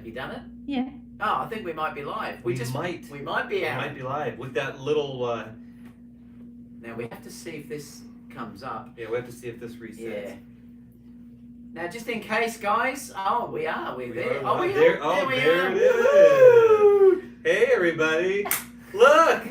Have you done it? Yeah. Oh, I think we might be live. We might be, We Aaron. might be live with that little. Now we have to see if this comes up. Yeah, we have to see if this resets. Yeah. Now, just in case, guys. Oh, we are. We're there. Oh, we there. are. Oh, there we there are. it is. Hey, everybody! Look,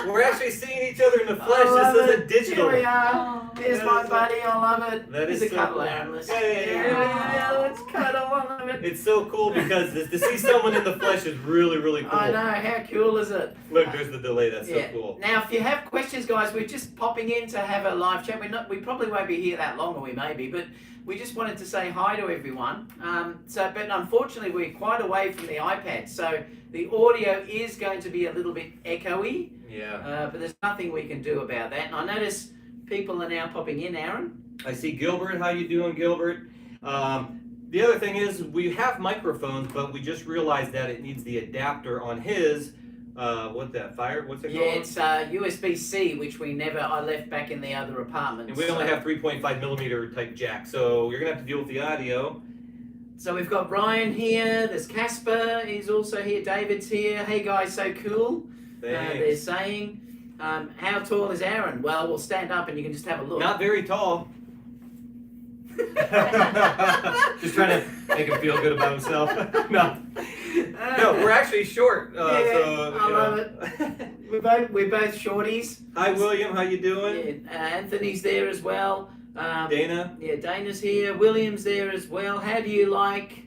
we're actually seeing each other in the flesh. This isn't digital. Here we are. Oh, There's my buddy. I love it. That is Here's a so cuddle, cool. Aaron. Let's, Hey. yeah, let's cuddle. I love it. It's so cool because to see someone in the flesh is really, really cool. I know. How cool is it? Look, there's the delay. That's so cool. Now, if you have questions, guys, we're just popping in to have a live chat. We probably won't be here that long, or we may be, but we just wanted to say hi to everyone. But unfortunately, we're quite away from the iPad, so the audio is going to be a little bit echoey. Yeah. But there's nothing we can do about that. And I notice people are now popping in, Aaron. I see Gilbert. How you doing, Gilbert? The other thing is we have microphones, but we just realized that it needs the adapter on his. What's it called? Yeah, it's USB-C, which I left back in the other apartment. And we only have 3.5 millimeter type jack, so you're gonna have to deal with the audio. So we've got Ryan here. There's Casper. He's also here. David's here. Hey guys, so cool. They're saying. How tall is Aaron? Well, we'll stand up and you can just have a look. Not very tall. Just trying to make him feel good about himself. No, we're actually short. I love it. We're both shorties. Hi, William. How you doing? Yeah, Anthony's there as well. Dana. Yeah, Dana's here. William's there as well. How do you like?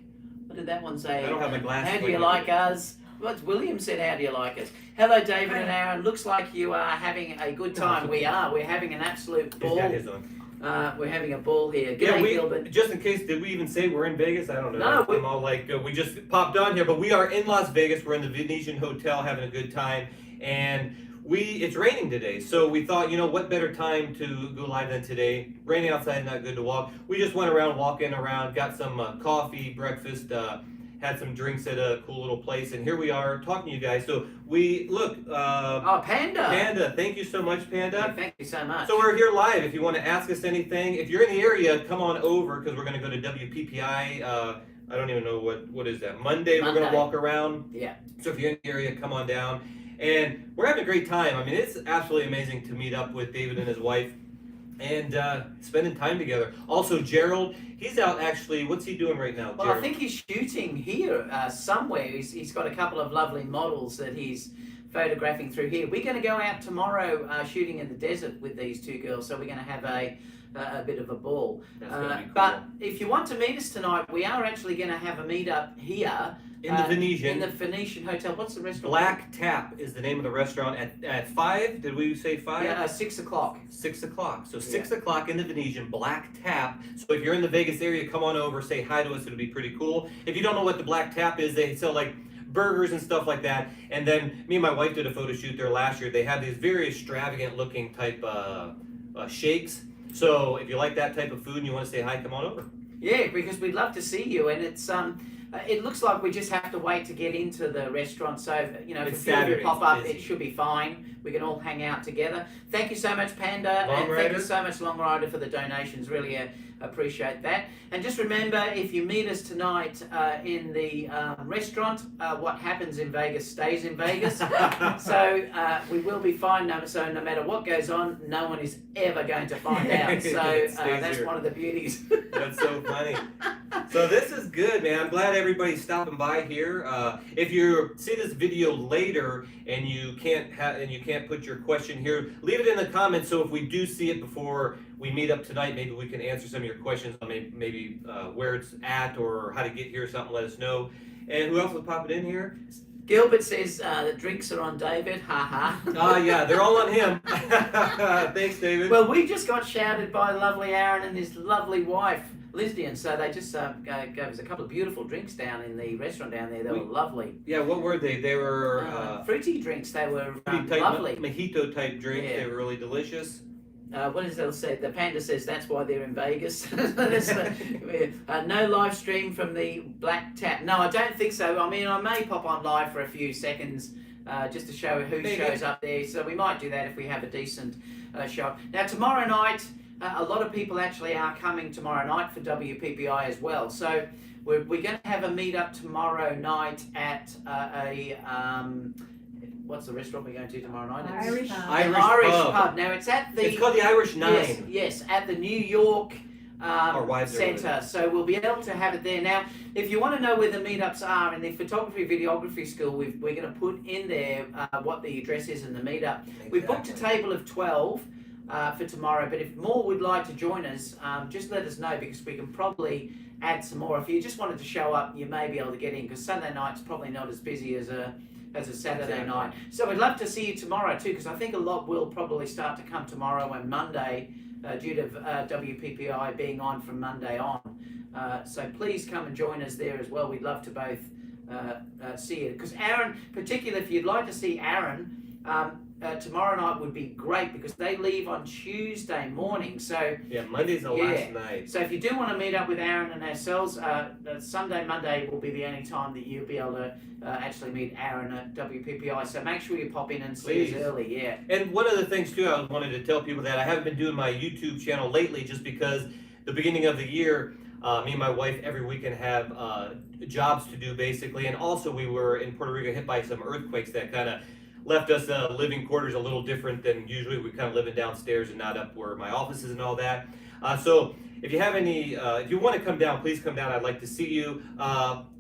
What did that one say? I don't have my glasses. How do you like us? What's William said? How do you like us? Hello, David and Aaron. Looks like you are having a good time. We are. We're having an absolute ball. He's got his on. We're having a ball here. G'day, Gilbert. Just in case, did we even say we're in Vegas? I don't know. No, I'm all like, we just popped on here, but we are in Las Vegas. We're in the Venetian Hotel having a good time, and it's raining today, so we thought, what better time to go live than today? Raining outside, not good to walk. We just went around, walking around, got some coffee, breakfast, had some drinks at a cool little place, and here we are talking to you guys. So look. Panda. Panda, thank you so much, Panda. Yeah, thank you so much. So we're here live. If you want to ask us anything, if you're in the area, come on over because we're going to go to WPPI. I don't even know what is that. Monday. We're going to walk around. Yeah. So if you're in the area, come on down. And we're having a great time. I mean, it's absolutely amazing to meet up with David and his wife and spending time together. Also, Gerald, he's out actually. What's he doing right now, Gerald? Well, I think he's shooting here somewhere. He's got a couple of lovely models that he's photographing through here. We're going to go out tomorrow shooting in the desert with these two girls, so we're going to have a bit of a ball. That's gonna be cool. But if you want to meet us tonight, we are actually going to have a meet-up here. In the Venetian. In the Venetian Hotel. What's the restaurant? Black Tap is the name of the restaurant at 5. Did we say 5? Yeah, 6 o'clock. 6 o'clock. So 6 o'clock in the Venetian, Black Tap. So if you're in the Vegas area, come on over, say hi to us. It'll be pretty cool. If you don't know what the Black Tap is, they sell like burgers and stuff like that. And then me and my wife did a photo shoot there last year. They have these very extravagant looking type shakes. So if you like that type of food and you want to say hi, come on over. Yeah, because we'd love to see you, and it's it looks like we just have to wait to get into the restaurant. So if a few of you pop up, it should be fine. We can all hang out together. Thank you so much, Panda, and thank you so much, Long Rider, for the donations. Really appreciate that. And just remember, if you meet us tonight in the restaurant, what happens in Vegas stays in Vegas. So we will be fine. So no matter what goes on, no one is ever going to find out. So that's one of the beauties. That's so funny. So this is good, man. I'm glad everybody's stopping by here. If you see this video later and you can't put your question here, leave it in the comments. So if we do see it before we meet up tonight, maybe we can answer some of your questions on maybe where it's at or how to get here or something. Let us know. And who else was popping in here? Gilbert says the drinks are on David. Ha ha. Yeah, they're all on him. Thanks, David. Well, we just got shouted by lovely Aaron and his lovely wife, Lisdian. So they just gave us a couple of beautiful drinks down in the restaurant down there. They were lovely. Yeah, what were they? They were fruity drinks. They were type, lovely. Mojito type drinks. Yeah. They were really delicious. What does it say? The Panda says that's why they're in Vegas. No live stream from the Black Tap. No, I don't think so. I mean, I may pop on live for a few seconds just to show who shows up there. So we might do that if we have a decent show. Now, tomorrow night, a lot of people actually are coming tomorrow night for WPPI as well. So we're going to have a meetup tomorrow night at what's the restaurant we're going to tomorrow night? Irish Irish pub. Now it's at the. It's called the Irish 9. Yes, at the New York Centre. So we'll be able to have it there. Now, if you want to know where the meetups are in the Photography Videography School, we're going to put in there what the address is in the meetup. Exactly. We've booked a table of 12 for tomorrow, but if more would like to join us, just let us know, because we can probably add some more. If you just wanted to show up, you may be able to get in, because Sunday night's probably not as busy as a Saturday night. So we'd love to see you tomorrow too, because I think a lot will probably start to come tomorrow and Monday, due to WPPI being on from Monday on. So please come and join us there as well. We'd love to both see you. Because Aron, particularly if you'd like to see Aron, tomorrow night would be great, because they leave on Tuesday morning. So yeah, Monday's the last night. So if you do want to meet up with Aron and ourselves, Sunday, Monday will be the only time that you'll be able to actually meet Aron at WPPI. So make sure you pop in and see us early. Yeah. And one of the things too, I wanted to tell people that I haven't been doing my YouTube channel lately, just because the beginning of the year, me and my wife every weekend have jobs to do basically, and also we were in Puerto Rico hit by some earthquakes that kind of left us living quarters a little different than usually. We're kind of living downstairs and not up where my office is and all that. So if you have any, if you want to come down, please come down. I'd like to see you.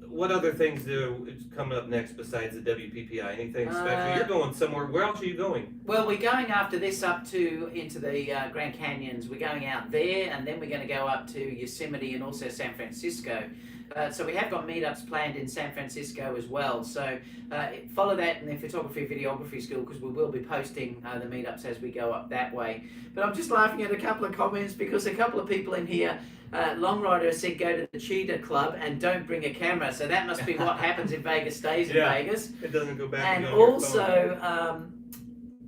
What other things is coming up next besides the WPPI? Anything special? You're going somewhere. Where else are you going? Well, we're going after this up into the Grand Canyons. We're going out there, and then we're going to go up to Yosemite and also San Francisco. So we have got meetups planned in San Francisco as well. So follow that in the Photography Videography School, because we will be posting the meetups as we go up that way. But I'm just laughing at a couple of comments, because a couple of people in here, Long Rider said go to the Cheetah Club and don't bring a camera. So that must be what happens in Vegas stays in Vegas. It doesn't go back. And also,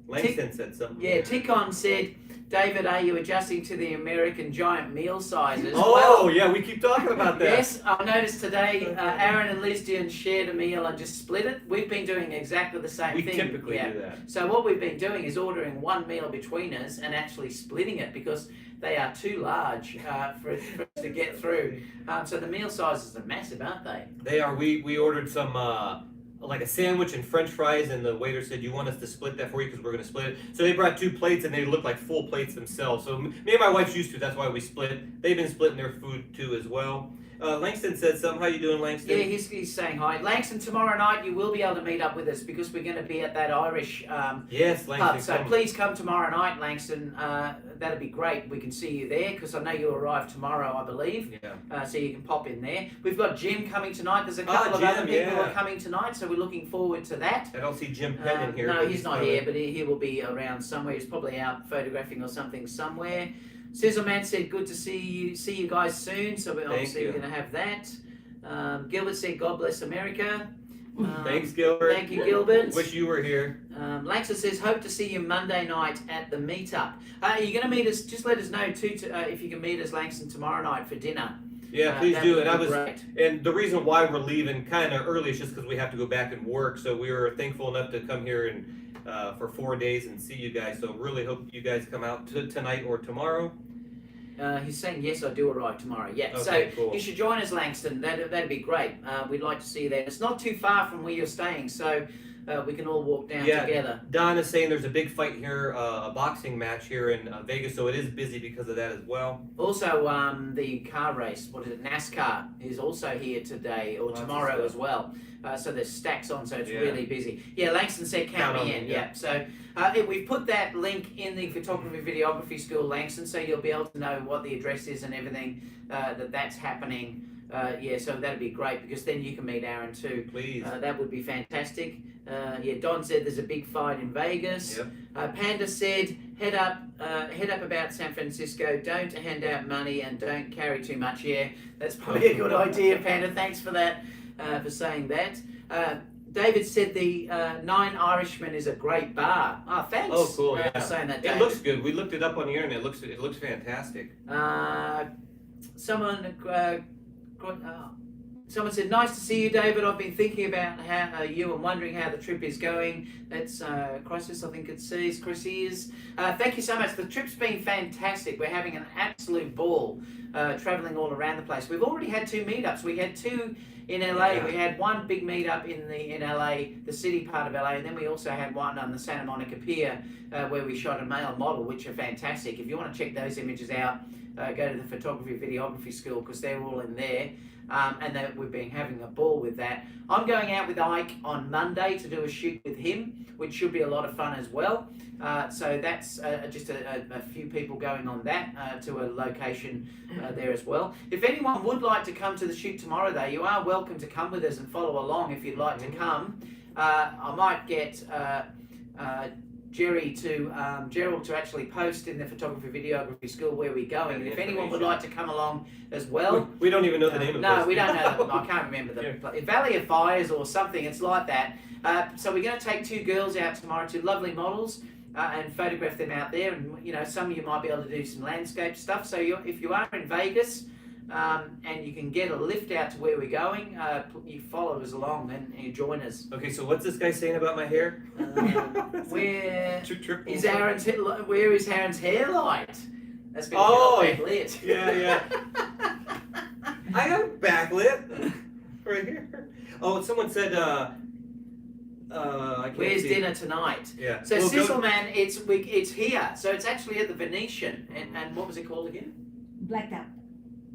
Langston said something. Yeah, Tickon said, David, are you adjusting to the American giant meal sizes? Oh, yeah, we keep talking about that. Yes, I noticed today Aron and Lisdian shared a meal and just split it. We've been doing exactly the same thing. We typically do that. So what we've been doing is ordering one meal between us and actually splitting it, because they are too large for us to get through. So the meal sizes are massive, aren't they? They are. We ordered some like a sandwich and French fries, and the waiter said, "You want us to split that for you, because we're going to split it." So they brought 2 plates, and they look like full plates themselves. So me and my wife's used to. That's why we split. They've been splitting their food too as well. Langston said something. How you doing, Langston? Yeah, he's saying hi. Langston, tomorrow night you will be able to meet up with us, because we're going to be at that Irish yes, Langston, pub. So please come tomorrow night, Langston. That'd be great. We can see you there, because I know you arrive tomorrow, I believe. Yeah. So you can pop in there. We've got Jim coming tonight. There's a couple of other people who are coming tonight, so we're looking forward to that. I don't see Jim Penn in here. No, he's not here, but he will be around somewhere. He's probably out photographing or something somewhere. Sizzleman said, good to see you guys soon. So we're obviously going to have that. Gilbert said, God bless America. Thanks, Gilbert. Thank you, Gilbert. Wish you were here. Langston says, hope to see you Monday night at the meetup. Are you going to meet us? Just let us know too, if you can meet us, Langston, tomorrow night for dinner. Yeah, please do. And great. And the reason why we're leaving kind of early is just because we have to go back and work. So we were thankful enough to come here and for 4 days and see you guys. So really hope you guys come out tonight or tomorrow. He's saying, yes, I do arrive tomorrow. Yeah, okay, so cool. You should join us, Langston. That'd be great. We'd like to see you there. It's not too far from where you're staying, so we can all walk down together. Don is saying there's a big fight here, a boxing match here in Vegas, so it is busy because of that as well. Also, the car race, what is it, NASCAR, is also here today or tomorrow as well. So there's stacks on, so it's really busy. Yeah, Langston said count me in. Yeah. So we've put that link in the Photography Videography School, Langston, so you'll be able to know what the address is and everything that's happening. So that'd be great, because then you can meet Aron too. Please. That would be fantastic. Don said there's a big fight in Vegas. Yep. Panda said head up about San Francisco. Don't hand out money and don't carry too much. Yeah, that's probably a good idea, Panda. Thanks for that, for saying that. David said the Nine Irishmen is a great bar. Oh, thanks. Oh, cool. For saying that, David. It looks good. We looked it up on the internet. It looks fantastic. Someone said, nice to see you, David. I've been thinking about how you and wondering how the trip is going. That's Crisis, I think it says. Chris is. Thank you so much. The trip's been fantastic. We're having an absolute ball travelling all around the place. We've already had 2 meetups. We had 2 in LA. Yeah. We had 1 big meetup in LA, the city part of LA, and then we also had 1 on the Santa Monica Pier where we shot a male model, which are fantastic. If you want to check those images out, go to the Photography Videography School because they're all in there. And we've been having a ball with that. I'm going out with Ike on Monday to do a shoot with him, which should be a lot of fun as well. So that's just a few people going on that to a location there as well. If anyone would like to come to the shoot tomorrow, though, you are welcome to come with us and follow along if you'd like to come. I might get Gerald to actually post in the Photography Videography School where we're going, and if anyone would like to come along as well. We don't even know the name of it. No, we don't know. I can't remember the Valley of Fires or something. It's like that. So we're going to take 2 girls out tomorrow, 2 lovely models, and photograph them out there. And you know, some of you might be able to do some landscape stuff. So if you are in Vegas. And you can get a lift out to where we're going. You follow us along and you join us. Okay, so what's this guy saying about my hair? Where is Aaron's hair light? That's because you're backlit. Yeah. I got backlit right here. Oh, someone said. I can't Where's see. Dinner tonight? Yeah. So Sizzleman, it's here. So it's actually at the Venetian. And what was it called again? Black Tap.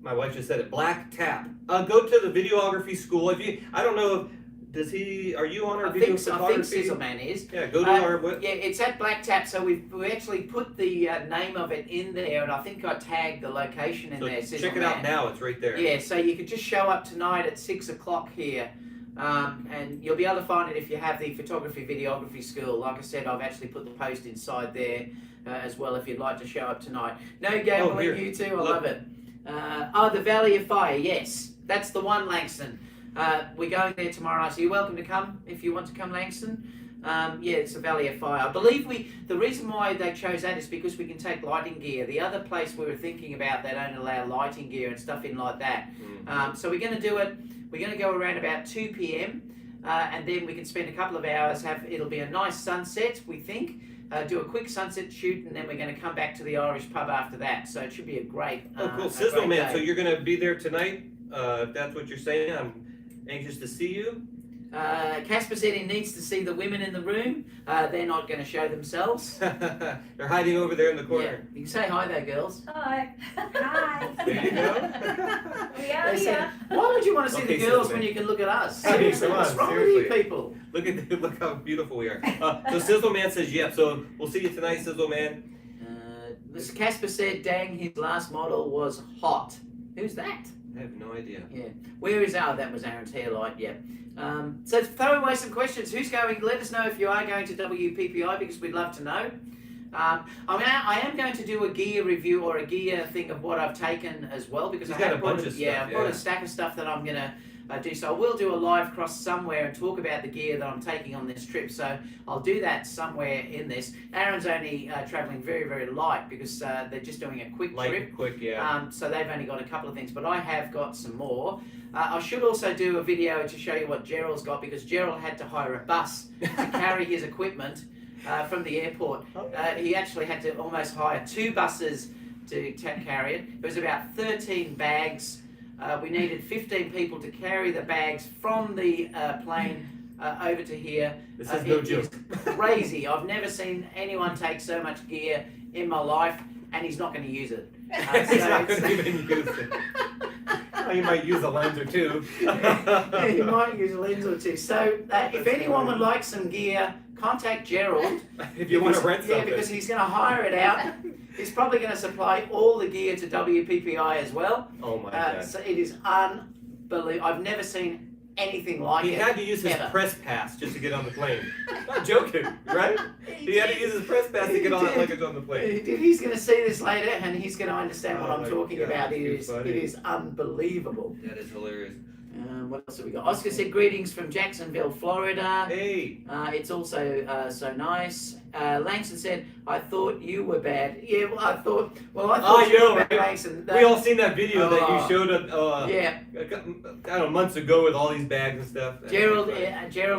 My wife just said it. Black Tap. Go to the Videography School. I don't know. Are you on our video photography? I think Sizzleman is. Yeah. Go to our. Yeah, it's at Black Tap. So we actually put the name of it in there, and I think I tagged the location in there. Check it out now. It's right there. Yeah. So you could just show up tonight at 6 o'clock here. And you'll be able to find it if you have the Photography Videography School. Like I said, I've actually put the post inside there as well if you'd like to show up tonight. No gambling, you two. I love it. The Valley of Fire. Yes, that's the one, Langston. We're going there tomorrow, so you're welcome to come if you want to come, Langston. Yeah, it's the Valley of Fire. I believe the reason why they chose that is because we can take lighting gear. The other place we were thinking about, they don't allow lighting gear and stuff in like that. So we're going to do it. We're going to go around about 2 p.m. And then we can spend a couple of hours. It'll be a nice sunset, we think. Do a quick sunset shoot, and then we're going to come back to the Irish pub after that. So it should be a great. Oh, cool, Sizzle Man. So you're going to be there tonight. If that's what you're saying, I'm anxious to see you. Casper said he needs to see the women in the room. They're not going to show themselves. They're hiding over there in the corner. Yeah. You can say hi there, girls. Hi. Hi. There you go. We are here. Why would you want to see the girls when you can look at us? Seriously, come on, what's wrong seriously. with you people? Look how beautiful we are. So Sizzle Man says yep. So we'll see you tonight, Sizzle Man. Casper said, dang, his last model was hot. Who's that? I have no idea. Yeah. Where is that was Aaron's hair light, yeah. So throw away some questions. Who's going? Let us know if you are going to WPPI because we'd love to know. I am going to do a gear review or a gear thing of what I've taken as well because I've got a bunch of stuff. I've got a stack of stuff that I'm going to do. So I will do a live cross somewhere and talk about the gear that I'm taking on this trip. So I'll do that somewhere in this. Aaron's only traveling very, very light because they're just doing a quick trip. Quick, yeah. So they've only got a couple of things, but I have got some more. I should also do a video to show you what Gerald's got because Gerald had to hire a bus to carry his equipment from the airport. He actually had to almost hire 2 buses to carry it. It was about 13 bags. We needed 15 people to carry the bags from the plane over to here. This is no joke. Crazy. I've never seen anyone take so much gear in my life, and he's not going to use it. He's not going to even use it. You might use a lens or two. You might use a lens or two. So if anyone would like some gear, contact Gerald. If you want to rent something. Yeah, because he's going to hire it out. He's probably going to supply all the gear to WPPI as well. Oh my God. So it is unbelievable. I've never seen anything like it. He had to use his press pass just to get on the plane. Not joking, right? He had to use his press pass to get on that luggage on the plane. He's going to see this later and he's going to understand what I'm talking about. It funny. is unbelievable. That is hilarious. What else have we got? Oscar said greetings from Jacksonville, Florida. Hey. It's also so nice. Langston said, I thought you were bad. Yeah, well, I thought Oh, you yo, were bad, right? Langston. We all seen that video that Oh. you showed Yeah. I don't know, months ago with all these bags and stuff. Gerald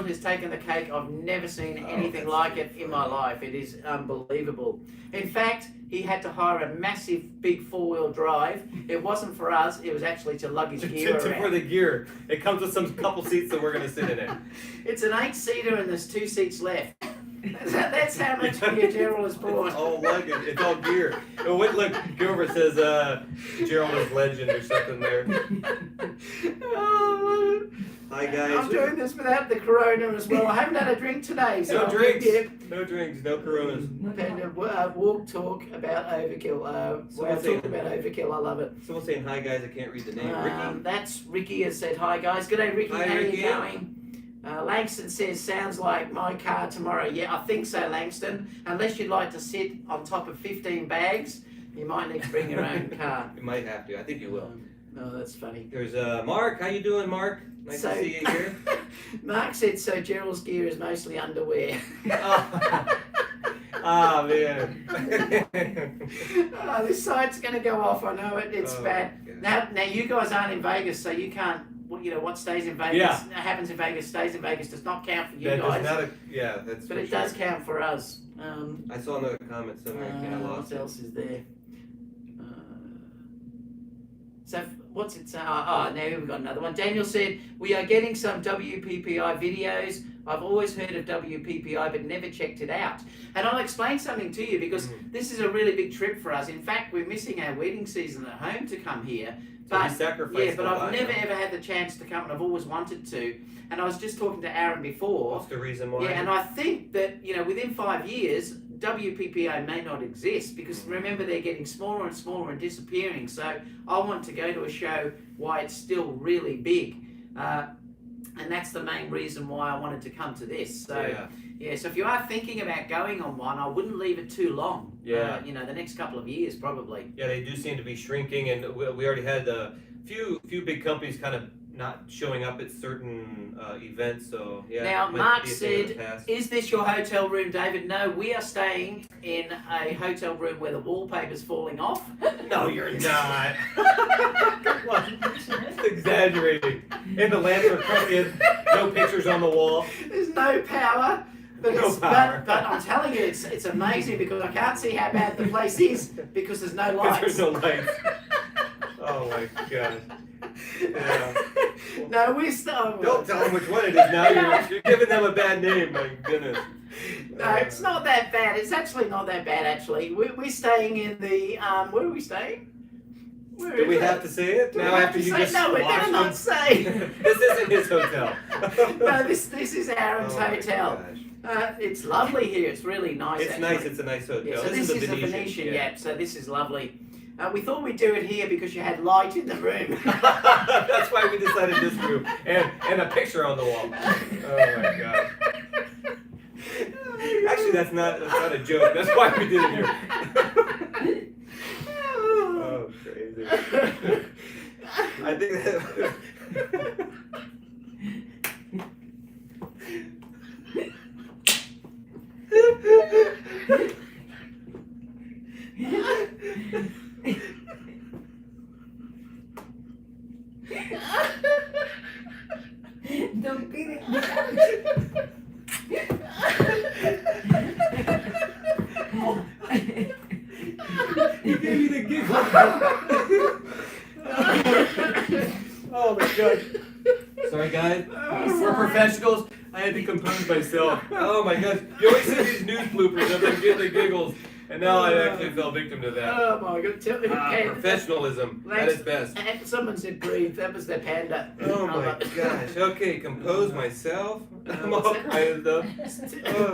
has taken the cake. I've never seen anything like it in my life. It is unbelievable. In fact, he had to hire a massive, big four-wheel drive. It wasn't for us. It was actually to lug his gear around. For the gear. It comes with some couple seats that we're going to sit in it. It's an 8-seater and there's 2 seats left. That's how much gear Gerald has brought. It's all luggage. It's all gear. Oh, wait, look, Gilbert says Gerald is legend or something there. Oh, Hi, guys. I'm doing this without the Corona as well. I haven't had a drink today. So No drinks. Yeah. No drinks. No Coronas. Walk talk about overkill. Talk about overkill. I love it. Someone saying hi, guys. I can't read the name. Ricky. That's Ricky has said hi, guys. G'day, Ricky. Hi, How Ricky. you going? Langston says, sounds like my car tomorrow. Yeah, I think so, Langston. Unless you'd like to sit on top of 15 bags, you might need to bring your own car. You might have to. I think you will. No, that's funny. There's Mark. How you doing, Mark? Nice to see you here. Mark said, so Gerald's gear is mostly underwear. Oh, man. This site's going to go off. I know it. It's bad. God. Now you guys aren't in Vegas, so you can't. What stays in Vegas happens in Vegas, stays in Vegas. Does not count for you That guys. does not. That's. But for it sure. does count for us. I saw another comment somewhere. I lost What it. else is there? So what's it say? Now we've got another one. Daniel said, we are getting some WPPI videos. I've always heard of WPPI but never checked it out. And I'll explain something to you because this is a really big trip for us. In fact, we're missing our wedding season at home to come here. So we sacrificed but I've never ever had the chance to come, and I've always wanted to. And I was just talking to Aaron before. What's the reason why? Yeah, and I think that within 5 years, WPPA may not exist because remember they're getting smaller and smaller and disappearing. So I want to go to a show why it's still really big, and that's the main reason why I wanted to come to this. So so if you are thinking about going on one, I wouldn't leave it too long. Yeah. The next couple of years probably. Yeah, they do seem to be shrinking, and we already had a few big companies kind of not showing up at certain events. So yeah. Now Mark said, "Is this your hotel room, David?" No, we are staying in a hotel room where the wallpaper's falling off. No, you're not. Come on, that's exaggerating. And the lamps are currently no pictures on the wall. There's no power. But, No power. but I'm telling you, it's amazing because I can't see how bad the place is because there's no lights. There's no lights. Oh my gosh. Yeah. No, we're still. Don't tell them which one it is now. You're giving them a bad name. My goodness. No, it's not that bad. It's actually not that bad. Actually, we're staying in the where are we staying? Do we have to say it now after you just no, we better squashed not them? say. This isn't his hotel. No, this is Aron's Oh my hotel. gosh. It's lovely here. It's really nice. It's actually. nice. It's a nice hotel. Yeah, so this is a Venetian. Yeah. So this is lovely. We thought we'd do it here because you had light in the room. That's why we decided this room and a picture on the wall. Oh my god. Actually, that's not a joke. That's why we did it here. Oh, crazy. I think that. Don't beat it. You gave me the giggle. Oh my god. Sorry, guys. We're professionals. I had to compose myself. Oh my gosh. You always see these news bloopers of them getting the giggles. And now I actually fell victim to that. Oh my god! Professionalism at its best. And someone said breathe. That was the panda. Oh my gosh. Okay, compose myself. I'm all kind of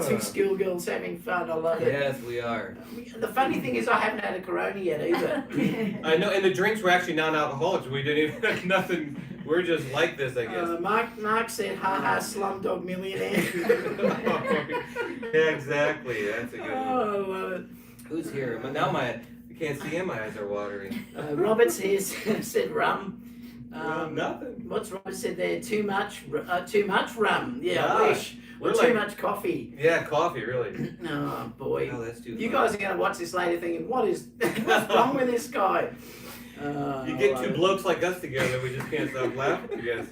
Two schoolgirls having fun. I love it. Yes, we are. The funny thing is, I haven't had a Corona yet either. I know, and the drinks were actually non-alcoholics. We didn't even have nothing. We're just like this, I guess. Mark said, "Ha Slumdog Millionaire." Yeah, exactly. That's a good one. Oh, I love it. Who's here? Now you can't see him. My eyes are watering. Robert's here said rum. Nothing. What's Robert said there? Too much rum. Yeah, Yeah. I wish. Or too much coffee. Yeah, coffee, really. Oh, boy. Oh, that's too You funny. guys are going to watch this later thinking, what's wrong with this guy? You get two blokes like us together, we just can't stop laughing together.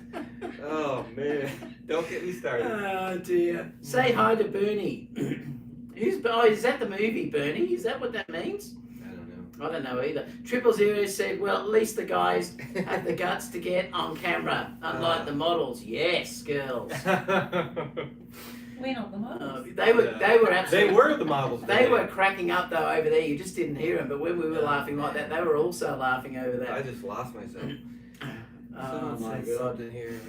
Oh, man. Don't get me started. Oh, dear. Say hi to Bernie. Is that the movie, Bernie? Is that what that means? I don't know either. 000 said, well, at least the guys have the guts to get on camera, unlike the models. Yes, girls. We're not the models. They were absolutely. They were the models. They were cracking up though over there. You just didn't hear them. But when we were laughing like that, they were also laughing over that. I just lost myself. Oh my god. Something here.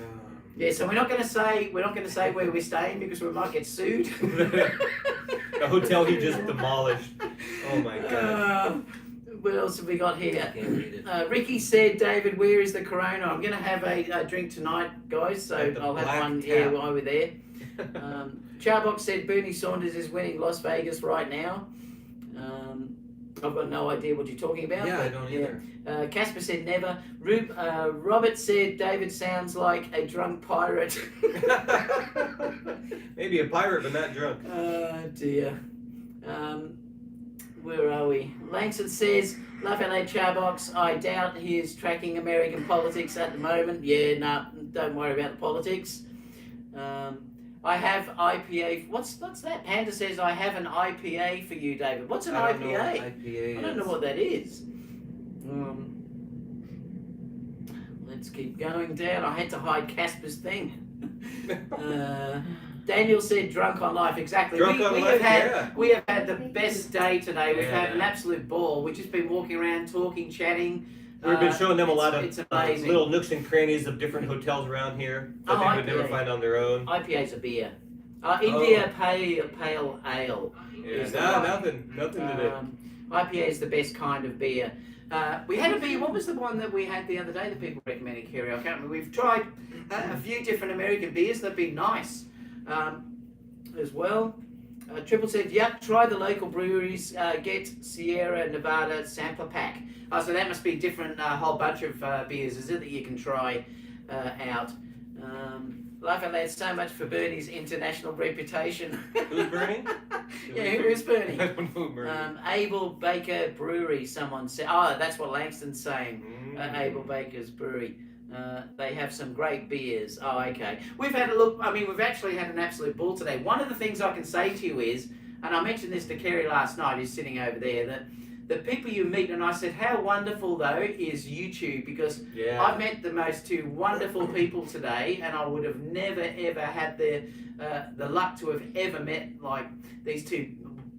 Yeah, so we're not going to say where we're staying because we might get sued. The hotel he just demolished. Oh my god. What else have we got here? I can't read it. Ricky said, David, where is the Corona? I'm going to have a drink tonight, guys, so I'll have one while we're there. Charbox said, Bernie Saunders is winning Las Vegas right now. I've got no idea what you're talking about. Yeah, I don't either. Casper said never. Robert said, David sounds like a drunk pirate. Maybe a pirate, but not drunk. Oh, dear. Where are we? Langston says, Lafayette Charbox, I doubt he is tracking American politics at the moment. Yeah, no, don't worry about the politics. I have IPA. What's that? Panda says, I have an IPA for you, David. What's an I don't know IPA? what IPA I don't know what that is. Let's keep going down. I had to hide Casper's thing. Daniel said drunk on life. Exactly. We have had the best day today. We've had an absolute ball. We've just been walking around, talking, chatting. We've been showing them a lot of little nooks and crannies of different hotels around here that they would never find on their own. IPA's a beer. India Pale Ale. Yeah, nothing today. IPA is the best kind of beer. We had a beer. What was the one that we had the other day that people recommended, Kerry? I can't remember. We've tried a few different American beers. They've been nice as well. Triple said, yep, try the local breweries. Get Sierra Nevada sampler pack. So that must be a different whole bunch of beers, is it, that you can try out. Life and lads, so much for Bernie's international reputation. Who's Bernie? Yeah, who is Bernie? I don't know Bernie. Abel Baker Brewery, someone said. Oh, that's what Langston's saying. Abel Baker's Brewery. They have some great beers. Oh, okay. We've had a look. I mean, we've actually had an absolute ball today. One of the things I can say to you is, and I mentioned this to Kerry last night, who's sitting over there, that the people you meet, and I said, how wonderful though is YouTube, because I've met the most two wonderful people today, and I would have never ever had the luck to have ever met like these two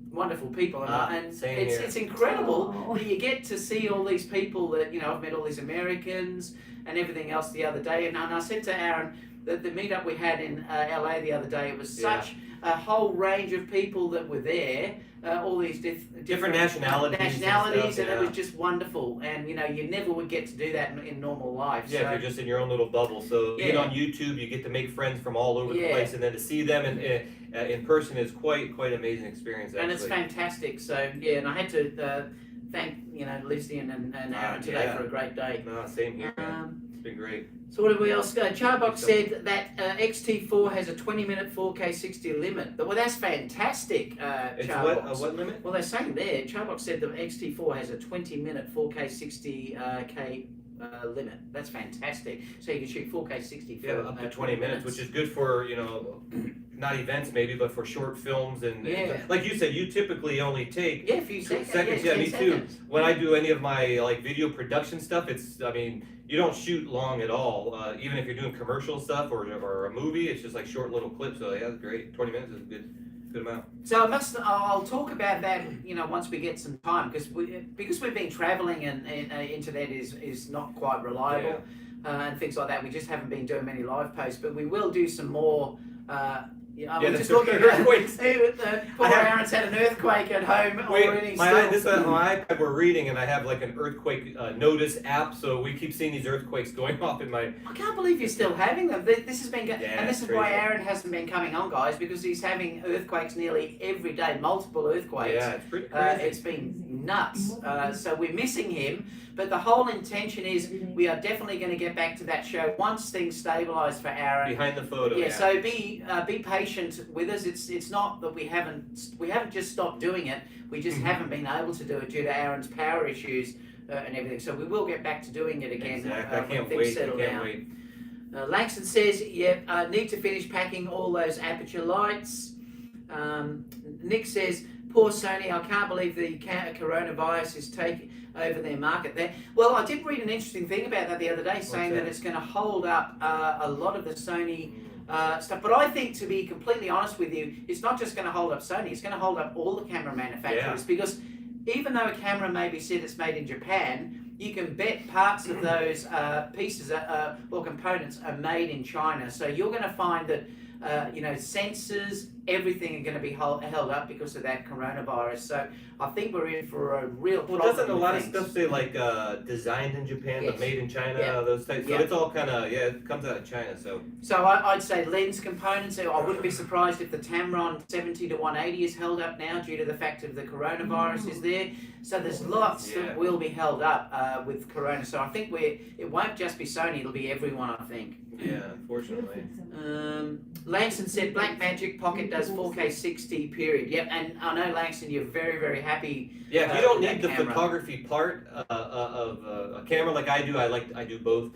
wonderful people, and it's incredible that you get to see all these people that, you know, I've met all these Americans and everything else the other day, and I said to Aaron that the meetup we had in LA the other day, it was such a whole range of people that were there, all these different nationalities, and it was just wonderful. And you know, you never would get to do that in normal life. Yeah, so, if you're just in your own little bubble. So being on YouTube, you get to make friends from all over the place, and then to see them in person is quite an amazing experience. Actually. And it's fantastic. So yeah, and I had to thank Lizzie and Aaron today for a great day. No, same here. It's been great. So what did we else go? Charbox said that XT4 has a 20-minute 4K 60 limit. Well, that's fantastic, Charbox. What limit? Well, they're saying there, Charbox said the XT4 has a 20-minute 4K 60K limit. That's fantastic. So you can shoot 4K 60 for up to 20 minutes, which is good for, you know, not events maybe, but for short films. And like you said, you typically only take a few seconds. Yeah, me too. When I do any of my like video production stuff, you don't shoot long at all. Even if you're doing commercial stuff or a movie, it's just like short little clips. So yeah, that's great. 20 minutes is a good amount. So I'll talk about that, you know, once we get some time, because we've been traveling and internet is not quite reliable and things like that. We just haven't been doing many live posts, but we will do some more. We're just looking at earthquakes. Poor Aaron's had an earthquake at home already. This is on my iPad we're reading, and I have like an earthquake notice app, so we keep seeing these earthquakes going off in my... I can't believe you're still having them. This has been... and this is why Aaron hasn't been coming on, guys, because he's having earthquakes nearly every day, multiple earthquakes. Yeah, it's pretty crazy. It's been nuts. So we're missing him. But the whole intention is we are definitely going to get back to that show once things stabilise for Aron. Behind the photo. Yeah. So be patient with us. It's not that we haven't just stopped doing it. We just haven't been able to do it due to Aron's power issues and everything. So we will get back to doing it again. Exactly. I can't when wait. things settle I can't down. wait. Langston says, need to finish packing all those aperture lights. Nick says, poor Sony, I can't believe the coronavirus is taking over their market there. Well, I did read an interesting thing about that the other day, saying that it's going to hold up a lot of the Sony stuff. But I think, to be completely honest with you, it's not just going to hold up Sony, it's going to hold up all the camera manufacturers, because even though a camera may be said it's made in Japan, you can bet parts of those pieces or components are made in China. So you're going to find that sensors, everything are going to be held up because of that coronavirus. So I think we're in for a real problem. Well, doesn't a lot of stuff say like designed in Japan but made in China? Those types. So it's all kind of it comes out of China. So I'd say lens components. I wouldn't be surprised if the Tamron 70 to 180 is held up now due to the fact of the coronavirus is there. So there's lots that will be held up with Corona. So I think it won't just be Sony, it'll be everyone, I think. Yeah, unfortunately. Langston said Blackmagic Pocket does 4K 60 period. Yep, and I know, Langston, you're very, very happy. Yeah, if you don't need the camera. photography part of a camera like I do, I do both.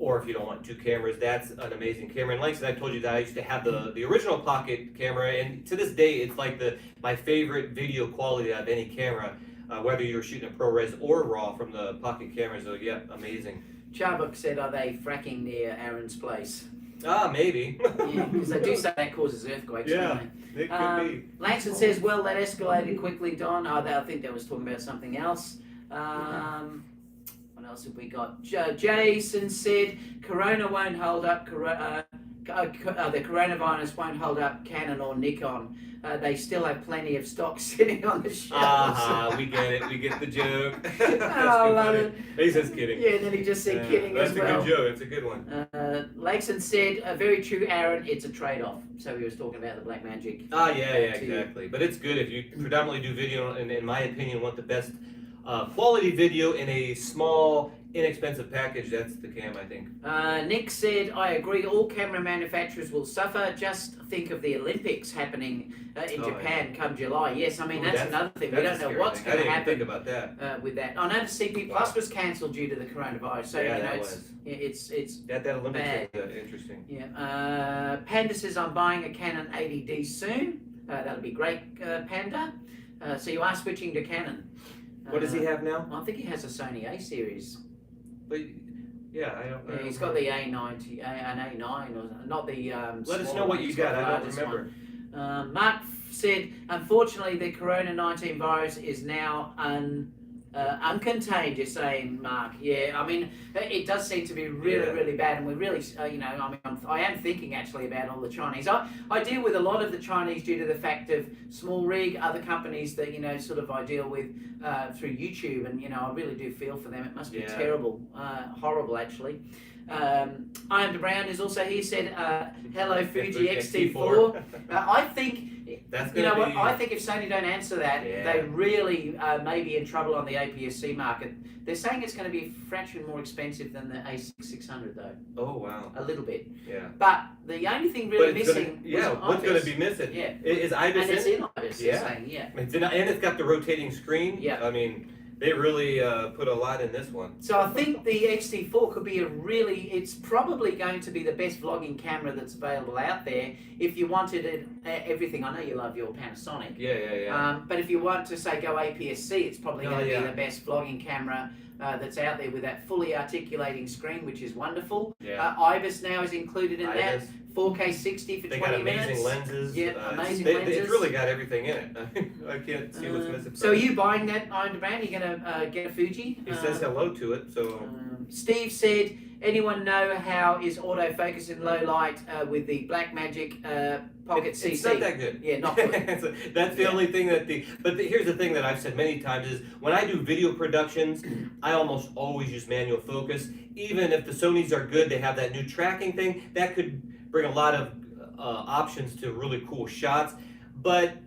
Or if you don't want two cameras, that's an amazing camera. And like I said, I told you that I used to have the original pocket camera, and to this day, it's like my favorite video quality out of any camera, whether you're shooting a ProRes or RAW from the pocket camera. So yeah, amazing. Charbuk said, are they fracking near Aron's place? Maybe. Yeah, because they do say that causes earthquakes, don't they? It could be. Langston says, well, that escalated quickly, Don. I think that was talking about something else. What else have we got? Jason said, Corona won't hold up, the coronavirus won't hold up Canon or Nikon. They still have plenty of stock sitting on the shelves. We get it. We get the joke. I love it. He's just kidding. Yeah, and then he just said kidding as well. That's a good joke. It's a good one. Langston said, very true, Aron, it's a trade-off. So he was talking about the Blackmagic. Yeah, exactly. But it's good if you predominantly do video, and in my opinion, want the best quality video in a small, inexpensive package. That's the cam, I think. Nick said, I agree, all camera manufacturers will suffer. Just think of the Olympics happening in Japan come July. Yes, I mean, that's another thing. We don't know what's going to happen think about that. with that. I know the CP Plus was cancelled due to the coronavirus. So, it's that Olympics bad. was interesting. Yeah. Panda says, I'm buying a Canon 80D soon. That'll be great, Panda. So you are switching to Canon. What does he have now? I think he has a Sony A series. But I don't. He's got the A90, an A9, or not the. Let us know what you got. I don't remember. Mark said, unfortunately, the Corona-19 virus is now uncontained. You're saying, Mark? Yeah, I mean, it does seem to be really, really bad, and we're really, I am thinking actually about all the Chinese. I deal with a lot of the Chinese due to the fact of Small Rig, other companies that sort of I deal with through YouTube, and I really do feel for them. It must be terrible, horrible actually. I Am Brown is also here. Said, hello Fuji X-T4. I think. I think if Sony don't answer that, they really may be in trouble on the APS-C market. They're saying it's going to be a fraction more expensive than the A600 though. Oh wow. A little bit. Yeah. But the only thing really missing what's going to be missing? Yeah. Is IBIS and it's in IBIS, It's in, and it's got the rotating screen. Yeah. I mean, they really put a lot in this one. So I think the X-T4 could be it's probably going to be the best vlogging camera that's available out there if you wanted everything. I know you love your Panasonic. Yeah. But if you want to, say, go APS-C, it's probably going to be the best vlogging camera that's out there with that fully articulating screen, which is wonderful. Yeah. IBIS now is included in that. 4K 60 for 20 minutes. They got amazing lenses. Yeah, amazing lenses. It's really got everything in it. I can't see what's missing. So are you buying that Iron brand? Are you going to get a Fuji? He says hello to it, so... Steve said, anyone know how is autofocus in low light with the Blackmagic Pocket CC? It's not that good. Yeah, not good. That's the only thing that here's the thing that I've said many times is when I do video productions, I almost always use manual focus. Even if the Sonys are good, they have that new tracking thing, that could bring a lot of options to really cool shots. But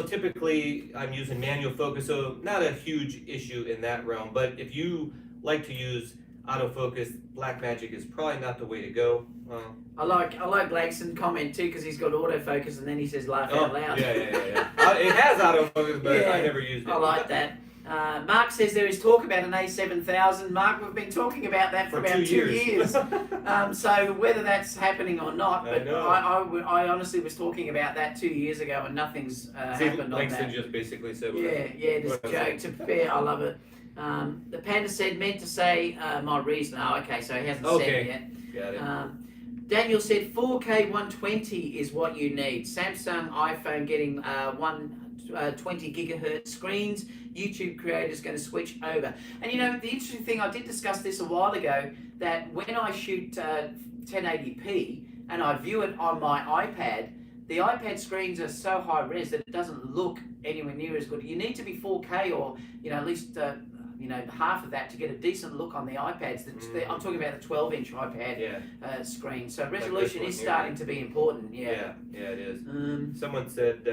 typically I'm using manual focus, so not a huge issue in that realm. But if you like to use autofocus, Blackmagic is probably not the way to go. I like Langston's comment too, because he's got autofocus and then he says laugh out loud. Yeah. It has autofocus, but I never used it. I like that. Mark says there is talk about an A7000. Mark, we've been talking about that for about 2 years. So whether that's happening or not, but I honestly was talking about that 2 years ago and nothing's happened on Langston that. just basically said, just joke to prepare. I love it. The Panda said, meant to say my reason. Oh, okay, so he hasn't said it yet. Got it. Daniel said 4K 120 is what you need. Samsung, iPhone getting 120 gigahertz screens. YouTube creators going to switch over. And the interesting thing, I did discuss this a while ago, that when I shoot 1080p and I view it on my iPad, the iPad screens are so high res that it doesn't look anywhere near as good. You need to be 4K or at least half of that to get a decent look on the iPads. I'm talking about the 12-inch iPad screen. So resolution is starting to be important. Yeah, it is. Someone said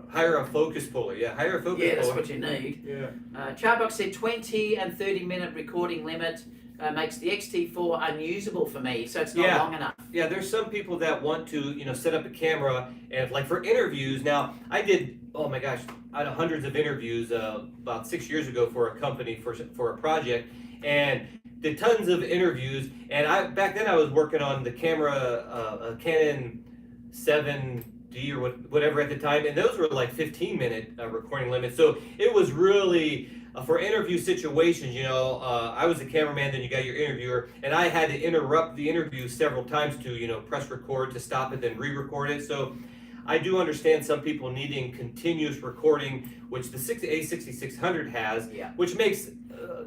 hire a focus puller. Yeah, hire a focus puller. Yeah, that's what you need. Yeah. Charbox said 20 and 30-minute recording limit makes the XT4 unusable for me, so it's not long enough. Yeah, there's some people that want to set up a camera and like for interviews. Now I did, oh my gosh, I had hundreds of interviews about 6 years ago for a company for a project, and did tons of interviews. And back then I was working on the camera, a Canon 7D or whatever at the time, and those were like 15-minute recording limits. So it was really for interview situations. I was the cameraman, then you got your interviewer, and I had to interrupt the interview several times to press record to stop it, then re-record it. So I do understand some people needing continuous recording, which the A6600 has, which makes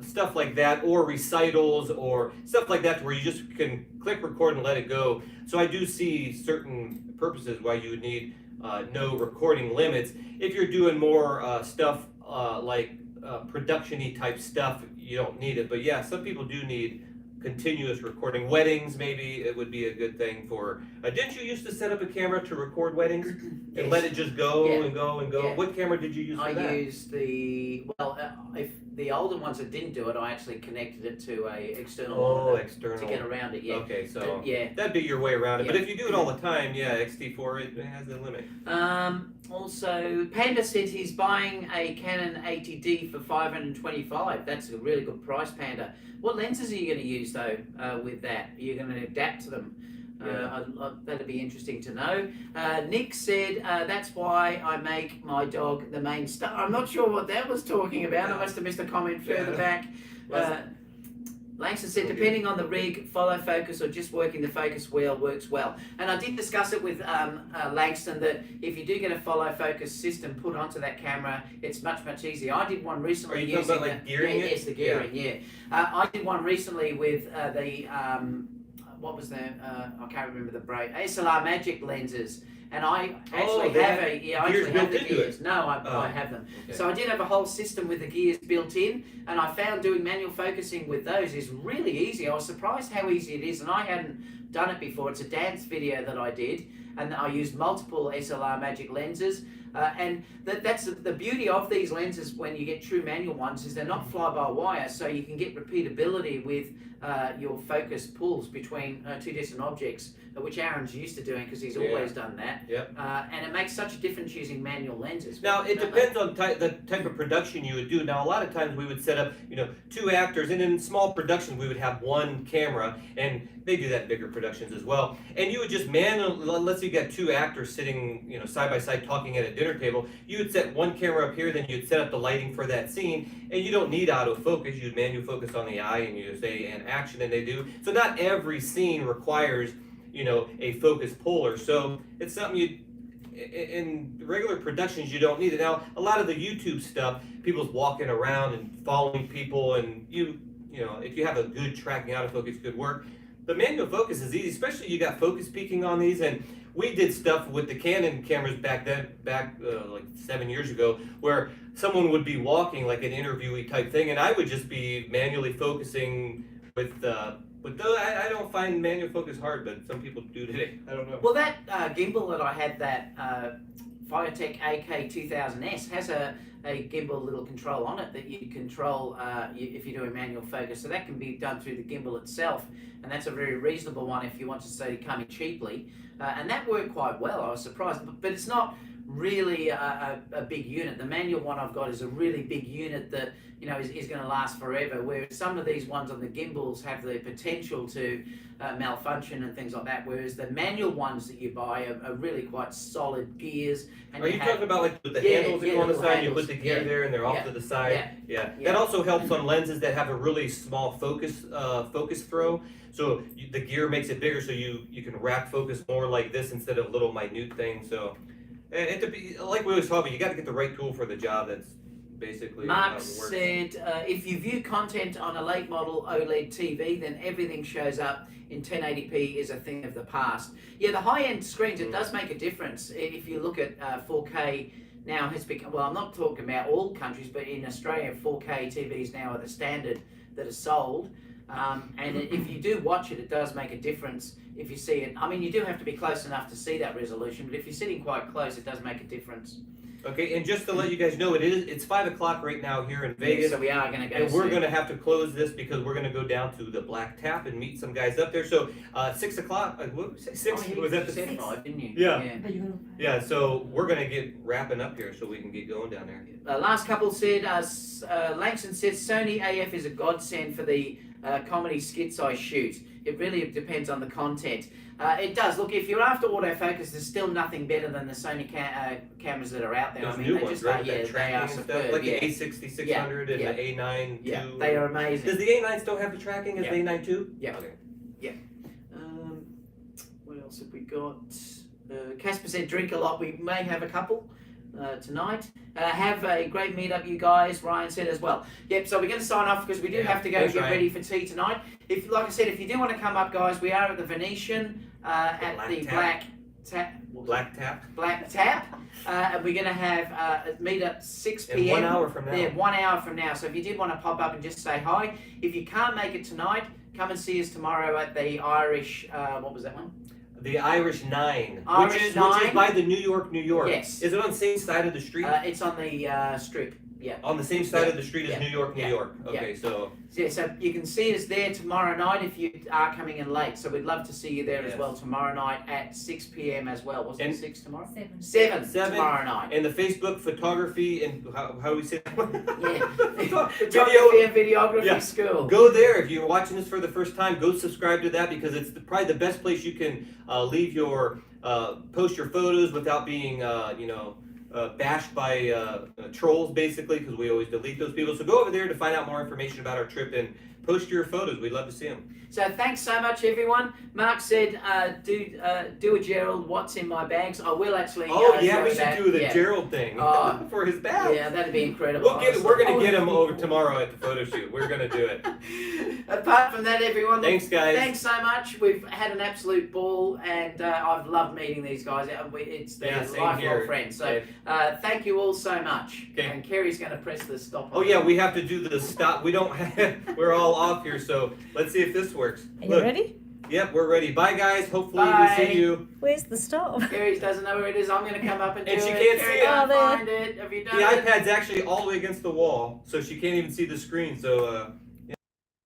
stuff like that, or recitals or stuff like that, where you just can click record and let it go. So I do see certain purposes why you would need no recording limits. If you're doing more stuff like production-y type stuff, you don't need it. But yeah, some people do need continuous recording. Weddings, maybe it would be a good thing for. Didn't you used to set up a camera to record weddings and let it just go and go and go? Yeah. What camera did you use for that? I used if the older ones that didn't do it, I actually connected it to a external monitor to get around it. Yeah. Okay, so but, that'd be your way around it. But if you do it all the time, XT4 it has a limit. Also, Panda said he's buying a Canon 80D for $525. That's a really good price, Panda. What lenses are you going to use though with that? Are you going to adapt to them? That'd be interesting to know. Nick said that's why I make my dog the main star. I'm not sure what that was talking about. I must have missed a comment further back. Langston said, depending on the rig, follow focus or just working the focus wheel works well. And I did discuss it with Langston that if you do get a follow focus system put onto that camera, it's much, much easier. I did one recently. Are you talking about like gearing it? Yes, the gearing, I did one recently with what was that? I can't remember the brand. SLR Magic lenses. And I actually have the gears. No, I have them. Okay. So I did have a whole system with the gears built in, and I found doing manual focusing with those is really easy. I was surprised how easy it is, and I hadn't done it before. It's a dance video that I did, and I used multiple SLR Magic lenses. And that's the beauty of these lenses when you get true manual ones is they're not fly-by-wire, so you can get repeatability with your focus pulls between two distant objects, which Aron's used to doing because he's always done that. Yep. And it makes such a difference using manual lenses. Now, it depends on the type of production you would do. Now, a lot of times we would set up, two actors, and in small productions we would have one camera, and they do that in bigger productions as well. And you would just manually, let's say you got two actors sitting, side by side talking at a dinner table, you would set one camera up here, then you'd set up the lighting for that scene, and you don't need autofocus. You'd manual focus on the eye, and you say, and action, and they do. So not every scene requires a focus puller. So it's something in regular productions you don't need it. Now, a lot of the YouTube stuff, people's walking around and following people, and if you have a good tracking autofocus, good work. The manual focus is easy, especially you got focus peaking on these, and we did stuff with the Canon cameras back like 7 years ago, where someone would be walking like an interviewee type thing, and I would just be manually focusing with I don't find manual focus hard, but some people do today. I don't know. Well, that gimbal that I had that Fiotech AK2000S has a gimbal little control on it that you control if you're doing manual focus. So that can be done through the gimbal itself, and that's a very reasonable one if you want to say come in cheaply. And that worked quite well. I was surprised, but it's not really a big unit. The manual one I've got is a really big unit that is going to last forever, whereas some of these ones on the gimbals have the potential to malfunction and things like that, whereas the manual ones that you buy are really quite solid gears. And are you talking about like with the handles that go on the side, you put the gear there and they're off to the side? Yeah. That also helps on lenses that have a really small focus throw. So the gear makes it bigger, so you can rack focus more like this instead of little minute things. So like we always talk about, you got to get the right tool for the job. That's basically Mark said, if you view content on a late model OLED TV, then everything shows up in 1080p is a thing of the past. Yeah, the high-end screens, it does make a difference. If you look at 4K now has become, well, I'm not talking about all countries, but in Australia, 4K TVs now are the standard that are sold. And if you do watch it, it does make a difference if you see it. I mean, you do have to be close enough to see that resolution, but if you're sitting quite close, it does make a difference. Okay, and just to let you guys know, it's 5 o'clock right now here in Vegas. So we are going to go. And we're going to have to close this because we're going to go down to the Black Tap and meet some guys up there. So 6 o'clock. What did we say? 6? Oh, was that the 6? Didn't you? Yeah. Yeah. So we're going to get wrapping up here so we can get going down there. Last couple said, Langston says Sony AF is a godsend for the comedy skits I shoot. It really depends on the content. It does. Look, if you're after autofocus, there's still nothing better than the Sony cameras that are out there. Those I mean, new they ones, just right? are, they are superb. Like the A60-600 and the A9 Yeah, II. they are amazing. Does the A9 still have the tracking as the A9 II? Yeah. Okay. Yeah. What else have we got? Casper said drink a lot. We may have a couple tonight. Have a great meetup, you guys. Ryan said as well. Yep. So we're going to sign off because we do have to go get ready for tea tonight. If, like I said, if you do want to come up, guys, we are at the Venetian at the Black Tap. And we're going to have meet at 6 p.m. 1 hour from now. Yeah, 1 hour from now. So if you did want to pop up and just say hi, if you can't make it tonight, come and see us tomorrow at the Irish. What was that one? The Irish 9, Irish which is 9. by the New York. Yes. Is it on the same side of the street? It's on the strip. Yeah. On the same side of the street as New York. Okay, so you can see us there tomorrow night if you are coming in late. So we'd love to see you there as well tomorrow night at 6 p.m. as well. Wasn't it 6 tomorrow? 7 tomorrow night. And the Facebook photography and how do we say that? Photography and Videography School. Go there if you're watching this for the first time. Go subscribe to that because it's probably the best place you can leave your post your photos without being bashed by trolls, basically, because we always delete those people. So go over there to find out more information about our trip and post your photos. We'd love to see them. So thanks so much, everyone. Mark said, do a Gerald, what's in my bags? I will actually. Oh, we should do the Gerald thing for his bag. Yeah, that'd be incredible. We're going to get him over tomorrow at the photo shoot. We're going to do it. Apart from that, everyone. Thanks, guys. Thanks so much. We've had an absolute ball, and I've loved meeting these guys. It's their lifelong friends. So thank you all so much. Okay. And Kerry's going to press the stop. Oh, yeah, we have to do the stop. We don't have, we're all off here, so let's see if this works. Are you ready? Yep, we're ready. Bye, guys. Hopefully we see you. Where's the stop? Kerry doesn't know where it is. I'm going to come up and do it. And she can't see it. Find it. Have you done the iPad's actually all the way against the wall, so she can't even see the screen. So